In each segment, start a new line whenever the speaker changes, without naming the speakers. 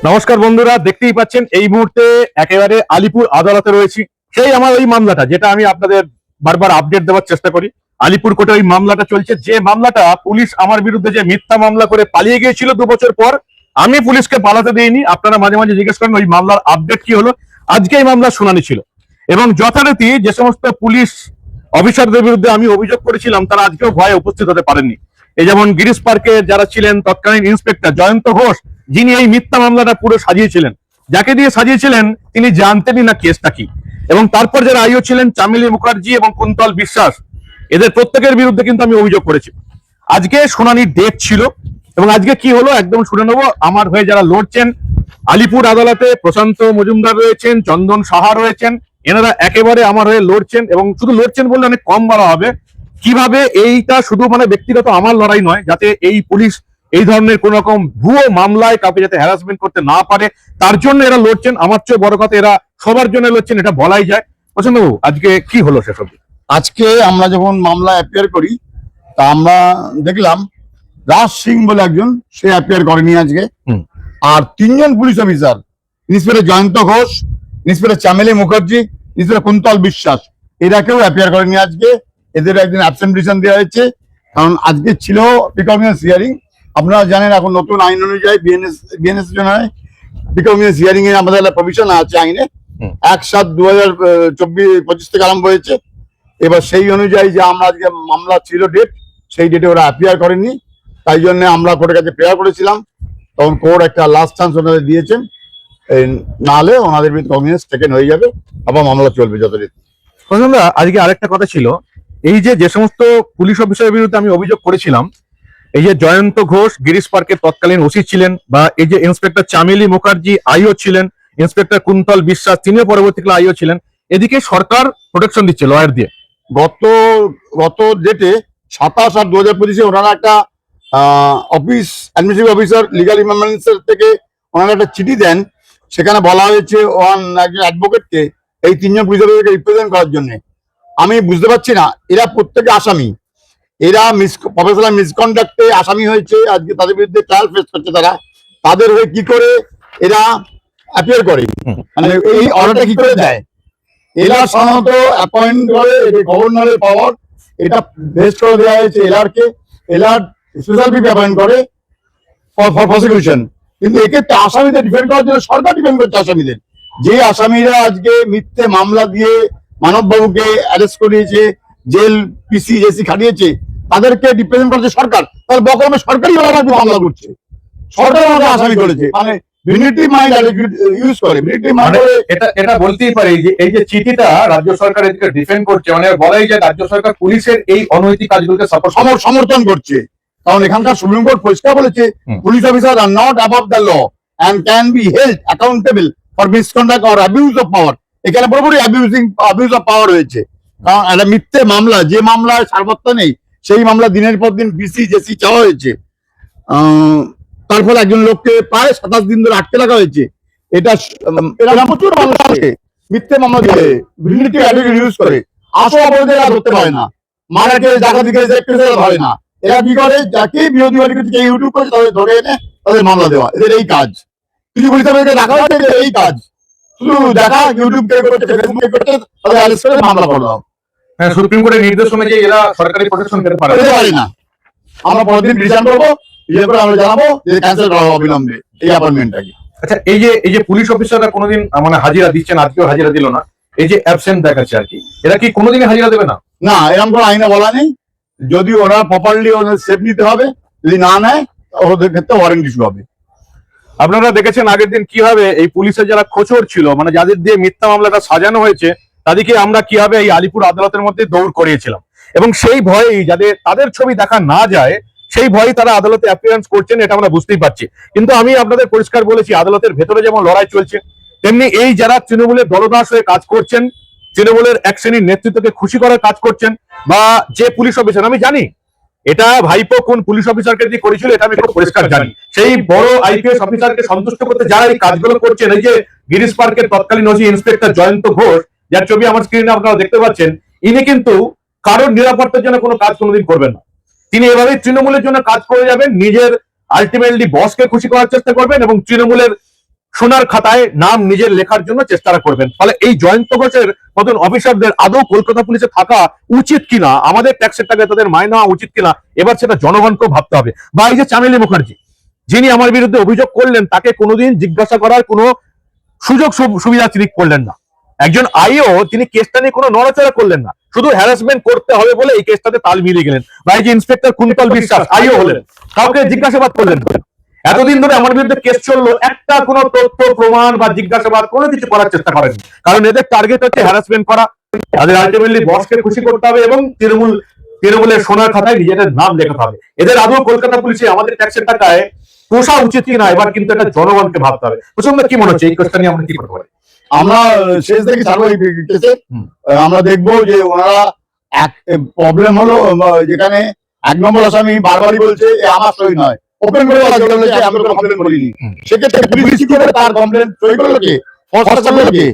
নমস্কার বন্ধুরা, দেখতেই পাচ্ছেন এই মুহূর্তে একেবারে আলিপুর আদালতে রয়েছি। সেই আমার ওই মামলাটা যেটা আমি আপনাদের বারবার আপডেট দেওয়ার চেষ্টা করি, আলিপুর কোর্টে ওই মামলাটা চলছে। যে মামলাটা পুলিশ আমার বিরুদ্ধে যে মিথ্যা মামলা করে পালিয়ে গিয়েছিল 2 বছর পর, আমি পুলিশকে পালাতে দিইনি। আপনারা মাঝে মাঝে জিজ্ঞেস করেন ওই মামলার আপডেট কি হলো। আজকে এই মামলার শুনানি ছিল এবং যথারীতি যে সমস্ত পুলিশ অফিসারদের বিরুদ্ধে আমি অভিযোগ করেছিলাম তারা আজকেও ভয়ে উপস্থিত হতে পারেননি। এই যেমন গিরিশ পার্কে যারা ছিলেন তৎকালীন ইন্সপেক্টর জয়ন্ত ঘোষ, যিনি এই মিথ্যা মামলাটা পুরো সাজিয়েছিলেন, যাকে দিয়ে সাজিয়েছিলেন তিনি জানতেনই না কেসটা কি। এবং তারপর যারা আইও ছিলেন চামেলি মুখার্জি এবং কুন্তল বিশ্বাস, এদের প্রত্যেকের বিরুদ্ধে কিন্তু আমি অভিযোগ করেছি। আজকে শুনানির ডেট ছিল এবং আজকে কি হলো একদম শুনে নেবো। আমার হয়ে যারা লড়ছেন আলিপুর আদালতে, প্রশান্ত মজুমদার রয়েছেন, চন্দন সাহা রয়েছেন, এনারা একেবারে আমার হয়ে লড়ছেন এবং শুধু লড়ছেন বললে অনেক কম বলা হবে। কিভাবে এইটা শুধু ব্যক্তিগত আমার লড়াই নয়, যাতে এই পুলিশ এই ধরনের কোন রকম ভুয়ো মামলায় কাউকে যাতে হ্যারাসমেন্ট করতে না পারে, তার জন্য এরা লড়ছেন। আমার চেয়ে বড় কথা, এরা সবার জন্য লড়ছেন, এটা বলাই যায়। প্রশান্তবাবু, আজকে কি হলো সেসব?
আজকে আমরা যখন মামলা অ্যাপিয়ার করি, তা আমরা দেখলাম রাজ সিং বলে একজন, সে অ্যাপিয়ার করেনি আজকে। আর 3জন police officer, inspector Jayanta Ghosh, inspector Chameli Mukherjee, inspector Kuntal Biswas, এরা কেউ অ্যাপিয়ার করেনি আজকে। এদের একদিন অ্যাবসেন্টেশন দেওয়া হয়েছে, কারণ আজকে ছিল প্রিকগনিয়াস হিয়ারিং। আপনারা জানেন এখন নতুন আইন অনুযায়ী বিএনএস জন্য প্রিকগনিয়াস হিয়ারিং এ আমাদের প্রভিশন আছে আইনে, 1/7/2025 থেকে আরম্ভ হয়েছে। এবার সেই অনুযায়ী যে আমরা আজকে মামলা ছিল ডেট, সেই ডেটে ওরা অ্যাপিয়ার করেনি, তাই জন্য আমরা কোর্টের কাছে প্রেয়ার করেছিলাম। তখন কোর্ট একটা লাস্ট চান্স ওনাদের দিয়েছেন, নাহলে ওনাদের বিরুদ্ধে কগনিজেন্স টেকেন হয়ে যাবে, আবার মামলা চলবে যথারীতি।
আজকে আরেকটা কথা ছিল, এই যে সমস্ত পুলিশ অফিসারের বিরুদ্ধে আমি অভিযোগ করেছিলাম, এই যে জয়ন্ত ঘোষ গিরিশ পার্কের তৎকালীন ওসি ছিলেন, বা এই যে ইন্সপেক্টর চামেলি মুখার্জি আইও ছিলেন, ইন্সপেক্টর কুন্তল বিশ্বাস তিনিও পরবর্তীকালে আইও ছিলেন, এদিকে সরকার প্রোটেকশন দিচ্ছে লয়ার দিয়ে।
গত ডেটে 27/8/2025 ওনারা একটা office administrative officer legal emergency থেকে ওনারা একটা চিঠি দেন। সেখানে বলা হয়েছে একজন অ্যাডভোকেটকে এই 3জন পুলিশ অফিসারকে রিপ্রেজেন্ট করার জন্য। আমি বুঝতে পারছি না, এরা প্রত্যেকে আসামি, এরা প্রফেশনাল মিসকন্ডাক্টে আসামি হয়েছে, আজকে তাদের বিরুদ্ধে ট্রায়াল ফেস করছে। তাদের হয়ে কি করে এরা অ্যাপিয়ার করে, মানে এই অর্ডারটা কি করে দেয়? এরা সাধারণত অ্যাপয়েন্ট করে, গভর্নরের পাওয়ার, এটা বেস্ট করে দেওয়া হয়েছে এলআরকে। এলআর স্পেশাল পিপি অ্যাপয়েন্ট করে ফর প্রসিকিউশন, কিন্তু এক্ষেত্রে আসামিদের ডিফেন্ড করার জন্য সরকার ডিফেন্ড করছে আসামিদের। যে আসামিরা আজকে মিথ্যে মামলা দিয়ে মানববাবুকে অ্যারেস্ট করিয়েছে, জেল পিসি জেসি খাটিয়েছে, তাদেরকে রিপ্রেজেন্ট করছে সরকার। তাহলে বকরমে সরকারি মামলা করছে, সরকার আমাদের আসামি করেছে, মানে
এটা বলতেই পারে যে এই যে চিঠিটা রাজ্য সরকার এদিকে ডিফেন্ড করছে, বলাই যায় রাজ্য সরকার পুলিশের এই অনৈতিক কাজগুলোকে
সমর্থন করছে। কারণ এখানকার সুপ্রিম কোর্ট পরিষ্কার বলেছে, পুলিশ অফিসার আর not above the law and can be held accountable for misconduct or abuse of power. এখানে পুরোপুরি অ্যাবিউজ অফ পাওয়ার হয়েছে। কারণ একটা মিথ্যে মামলা, যে মামলায় সারবত্য নেই, সেই মামলা দিনের পর দিন পিসি জেসি চাওয়া হয়েছে। তার ফলে একজন লোককে প্রায় 27 দিন ধরে আটকে রাখা হয়েছে। এটা প্রচুর মানুষ আছে মিথ্যে মামলা দিয়ে ভিন্ডিটিভ অ্যাটিটিউড ইউজ করে, আসল অপরাধীরা ধরতে পারে না, মারা কেস ডাকাতি কেস ধরে না। এরা কি করে, যাকে বিরোধী বাড়ি করছে, ইউটিউব করে তাদের ধরে এনে তাদের মামলা দেওয়া, এদের এই কাজ। কিছু পুলিশ অফিসারকে দেখা হচ্ছে এই কাজ, শুধু দেখা ইউটিউব কে করছে, ফেসবুক কে করছে, তাদের অ্যারেস্ট করে মামলা করা।
হ্যাঁ, সুপ্রিম কোর্টের নির্দেশ অনুযায়ী এরা সরকারি প্রোটেকশন পেতে পারে
না। আমরা পরদিন রিটার্ন করবো, আমরা জানাবো যে ক্যান্সেল করা হবে অবিলম্বে এই অ্যাপয়েন্টমেন্টটাকে।
আচ্ছা, এই যে পুলিশ অফিসাররা কোনোদিন হাজিরা দিচ্ছেন, আজকেও হাজিরা দিল না, এই যে অ্যাবসেন্ট দেখাচ্ছে আর কি, এরা কি কোনোদিন হাজিরা দেবে না?
না, এরকম কোনো আইনে বলা নেই। যদি ওরা প্রপারলি ওদের সেফ নিতে হবে, যদি না নেয় ওদের ক্ষেত্রে ওয়ারেন্ট ইস্যু হবে।
আপনারা দেখেছেন আগের দিন কিভাবে এই পুলিশের যারা খোঁচর ছিল, যাদের দিয়ে মিথ্যা মামলাটা সাজানো হয়েছে, তাদেরকে আমরা কিভাবে এই আলিপুর আদালতের মধ্যে দৌড় করিয়েছিলাম, এবং সেই ভয়েই যাদের তাদের ছবি দেখা না যায়, সেই ভয়ে তারা আদালতে অ্যাপিয়ারেন্স করছেন, এটা আমরা বুঝতেই পারছি। কিন্তু আমি আপনাদের পরিষ্কার বলেছি, আদালতের ভেতরে যেমন লড়াই চলছে, তেমনি এই যারা তৃণমূলের দলদাস হয়ে কাজ করছেন, তৃণমূলের এক শ্রেণীর নেতৃত্বকে খুশি করার কাজ করছেন, বা যে পুলিশ অফিসার, আমি জানি এটা ভাইপো কোন পুলিশ অফিসারকে দিয়ে করেছিল, এটা আমি খুব পরিষ্কার জানি, সেই বড় আইপিএস অফিসারকে সন্তুষ্ট করতে যারা এই কাজগুলো করছেন, এই যে গিরিশ পার্কের তৎকালীন ওসি ইন্সপেক্টর জয়ন্ত ঘোষ, যার ছবি আমার স্ক্রিনে আপনারা দেখতে পাচ্ছেন, ইনি কিন্তু কারোর নিরাপত্তার জন্য কোনো কাজ কোনোদিন করবেন না। তিনি এভাবে তৃণমূলের জন্য কাজ করে যাবেন, নিজের আলটিমেটলি বসকে খুশি করার চেষ্টা করবেন এবং তৃণমূলের সোনার খাতায় নাম নিজের লেখার জন্য চেষ্টা করবেন। ফলে এই জয়ন্ত ঘোষের মতন অফিসারদের আদৌ কলকাতা পুলিশে থাকা উচিত কিনা, আমাদের ট্যাক্সের টাকায় তাদের মাইনে নেওয়া উচিত কিনা, এবার সেটা জনগণকেও ভাবতে হবে। বা এই যে চামেলি মুখার্জি, যিনি আমার বিরুদ্ধে অভিযোগ করলেন, তাকে কোনোদিন জিজ্ঞাসা করার কোনো সুযোগ সুবিধা তিনি করলেন না। একজন আইও তিনি কেসটা নিয়ে কোনো নড়াচড়া করলেন না, শুধু হ্যারাসমেন্ট করতে হবে বলে এই কেসটাতে তাল মিলিয়ে গেলেন। বা এই যে ইন্সপেক্টর কুন্তল বিশ্বাস আইও হলেন, কাউকে জিজ্ঞাসাবাদ করলেন না। এতদিন ধরে আমার বিরুদ্ধে কেস চললো, একটা কোনো তথ্য প্রমাণ বা জিজ্ঞাসাবাদ কোনো কিছু করার চেষ্টা করেনি। কারণ এদের টার্গেট হচ্ছে হ্যারাসমেন্ট করা, তাদের আলটিমেটলি বসকে খুশি করতে হবে এবং তৃণমূলের সোনার খাতায় নিজেদের নাম লেখাতে হবে। এদের আদৌ কলকাতা পুলিশে আমাদের ট্যাক্সের টাকায় পোষা উচিত কিনা, এবার কিন্তু এটা জনগণকে ভাবতে হবে। প্রচন্ড কি মনে হচ্ছে এই কেসটা নিয়ে আমরা কি করতে পারি?
আমরা শেষ দেখে ছাড়বো এই কেসে। আমরা দেখবো যে ওনারা এক প্রবলেম হলো, যেখানে 1 নম্বর আসামি বারবারই বলছে এ আমার সই নয়, ওপেন করে বলা যেটা বলেছে আমি কোনো কমপ্লেন করিনি। সেক্ষেত্রে পুলিশ কি করে তার কমপ্লেন সই করলো কে, ফরওয়ার্ড করলো কে?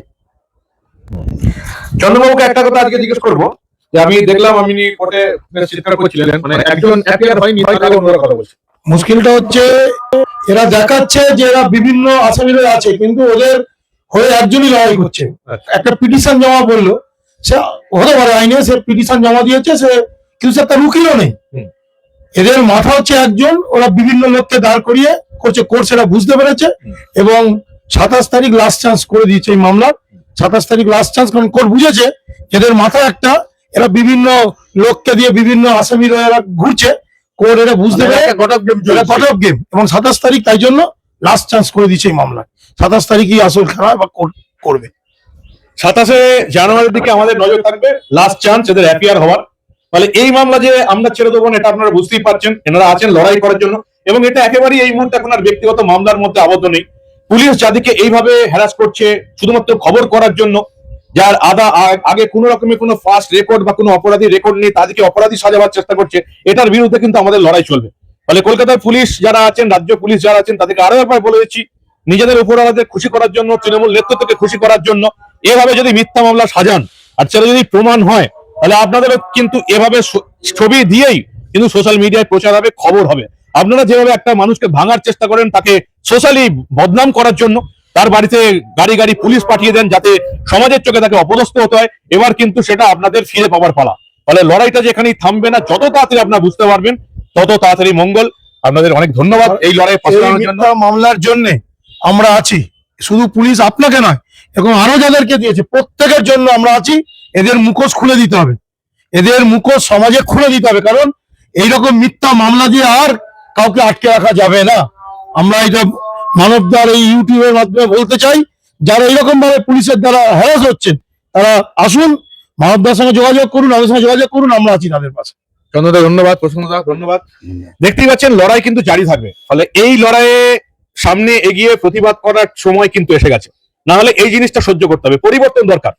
চন্দ্রবাবুকে একটা কথা আজকে জিজ্ঞেস করবো, যে আমি দেখলাম আপনি কোর্টে চিৎকার করছিলেন, মানে একজন এফআইআর হয়নি তার অন্যরা কথা বলছে।
মুশকিলটা হচ্ছে এরা দেখাচ্ছে যে এরা বিভিন্ন আসামিরা আছে, কিন্তু ওদের হয়ে একজনই লড়াই করছে। একটা পিটিশন জমা করলো, সে হতে পারে আইনে সে পিটিশন জমা দিয়েছে, সে কিন্তু সে তার উকিলও নেই। এদের মাথা হচ্ছে একজন, ওরা বিভিন্ন লোককে দাঁড় করিয়ে করছে, কোর্ট সেটা বুঝতে পেরেছে এবং 27 তারিখ লাস্ট চান্স করে দিয়েছে এই মামলার। 27 তারিখ লাস্ট চান্স, কারণ কোর্ট বুঝেছে এদের মাথা একটা, এরা বিভিন্ন লোককে দিয়ে বিভিন্ন আসামিরা এরা ঘুরছে, কোর্ট এটা বুঝতে পেরে কট অফ গেম এবং 27 তারিখ তাই জন্য লাস্ট চান্স করে দিচ্ছে এই মামলা। 27 তারিখই আসল খেলা বা কোর্ট করবে।
27শে জানুয়ারির দিকে আমাদের নজর থাকবে, লাস্ট চান্স এদের অ্যাপিয়ার হওয়ার। ফলে এই মামলা যে আমরা ছেড়ে দেবো এটা আপনারা বুঝতেই পারছেন, এনারা আছেন লড়াই করার জন্য এবং এটা একেবারেই এই মুহূর্তে এখন আর ব্যক্তিগত মামলার মধ্যে আবদ্ধ নেই। পুলিশ যাদেরকে এইভাবে হ্যারাস করছে শুধুমাত্র খবর করার জন্য, যার আগে কোনো রকমের কোনো ফাস্ট রেকর্ড বা কোনো অপরাধী রেকর্ড নেই, তাদেরকে অপরাধী সাজাবার চেষ্টা করছে, এটার বিরুদ্ধে কিন্তু আমাদের লড়াই চলবে। ফলে কলকাতার পুলিশ যারা আছেন, রাজ্য পুলিশ যারা আছেন, তাদেরকে আরো একবার বলে দিচ্ছি, নিজেদের উপরওয়ালাদের খুশি করার জন্য, তৃণমূল নেতৃত্বকে খুশি করার জন্য এভাবে যদি মিথ্যা মামলা সাজান আর সেটা যদি প্রমাণ হয়, তাহলে আপনাদেরও কিন্তু এভাবে ছবি দিয়েই কিন্তু সোশ্যাল মিডিয়ায় প্রচার হবে, খবর হবে। আপনারা যেভাবে একটা মানুষকে ভাঙার চেষ্টা করেন, তাকে সোশ্যালি বদনাম করার জন্য তার বাড়িতে গাড়ি গাড়ি পুলিশ পাঠিয়ে দেন যাতে সমাজের চোখে তাকে অপদস্থ হতে হয়, এবার কিন্তু সেটা আপনাদের ফিরে পাওয়ার পালা। ফলে লড়াইটা যে এখানেই থামবে না, যত তাড়াতাড়ি আপনারা বুঝতে পারবেন তত তাড়াতাড়ি মঙ্গল। আপনাদের অনেক ধন্যবাদ এই লড়াই
মামলার জন্য আমরা আছি, শুধু পুলিশ আপনাকে নয়, এখন আরো যাদেরকে দিয়েছে প্রত্যেকের জন্য আমরা আছি। এদের মুখোশ খুলে দিতে হবে, এদের মুখোশ সমাজে খুলে দিতে হবে, কারণ এইরকম মিথ্যা মামলা দিয়ে আর কাউকে আটকে রাখা যাবে না। আমরা এটা মানবদার এই ইউটিউবের মাধ্যমে বলতে চাই, যারা এইরকম ভাবে পুলিশের দ্বারা হ্যারাস হচ্ছেন তারা আসুন, মানবদার সঙ্গে যোগাযোগ করুন, আমাদের সঙ্গে যোগাযোগ করুন, আমরা আছি তাদের পাশে।
চন্দ্রদা ধন্যবাদ, প্রসন্নদা ধন্যবাদ। দেখতেই পাচ্ছেন লড়াই কিন্তু জারি থাকবে। ফলে এই লড়াইয়ে সামনে এগিয়ে প্রতিবাদ করার সময় কিন্তু এসে গেছে, না হলে এই জিনিসটা সহ্য করতে হবে। পরিবর্তন দরকার,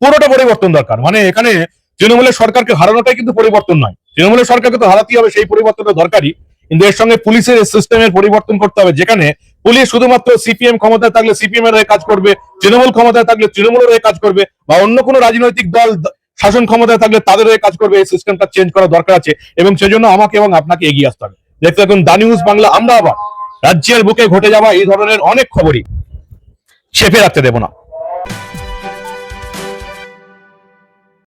পুরোটা পরিবর্তন দরকার। মানে এখানে তৃণমূলের সরকারকে হারানোটাই কিন্তু পরিবর্তন নয়, তৃণমূলের সরকারকে তো হারাতেই হবে, সেই পরিবর্তনটা দরকারি। কিন্তু এর সঙ্গে পুলিশের সিস্টেমের পরিবর্তন করতে হবে, যেখানে পুলিশ শুধুমাত্র সিপিএম ক্ষমতায় থাকলে সিপিএম এর হয়ে কাজ করবে, তৃণমূল ক্ষমতায় থাকলে তৃণমূলের হয়ে কাজ করবে, বা অন্য কোনো রাজনৈতিক দল শাসন ক্ষমতায় থাকলে তাদের হয়ে কাজ করবে। এই সিস্টেমটা চেঞ্জ করা দরকার আছে এবং সেজন্য আমাকে এবং আপনাকে এগিয়ে আসতে হবে। দেখতে এখন দা নিউজ বাংলা, আমরা আবার রাজ্যের বুকে ঘটে যাওয়া এই ধরনের অনেক খবরই চেপে রাখতে দেব না।